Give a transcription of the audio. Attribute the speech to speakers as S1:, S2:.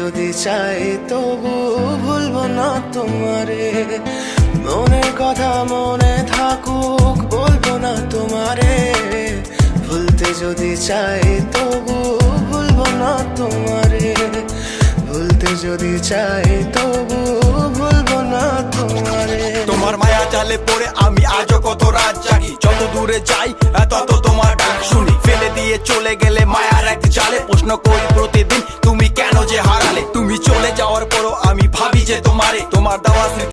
S1: যদি চাই তবু ভুলবো না তোমারে। মনের কথা মনে থাকুক বলবো না তোমারে। ভুলতে যদি চাই তবু ভুলবো না তোমারে। ভুলতে যদি চাই তবু ভুলবো না তোমারে।
S2: তোমার মায়া জালে পড়ে আমি আজও কত রাত জাগি, যত দূরে যাই তত তোমার ডাক শুনি। ফেলে দিয়ে চলে গেলে মায়ার এক জালে প্রশ্ন করি প্রতিদিন তুমি কেন যে হারালে। তুমি চলে যাওয়ার পরও আমি ভাবি যে তোমার দেওয়া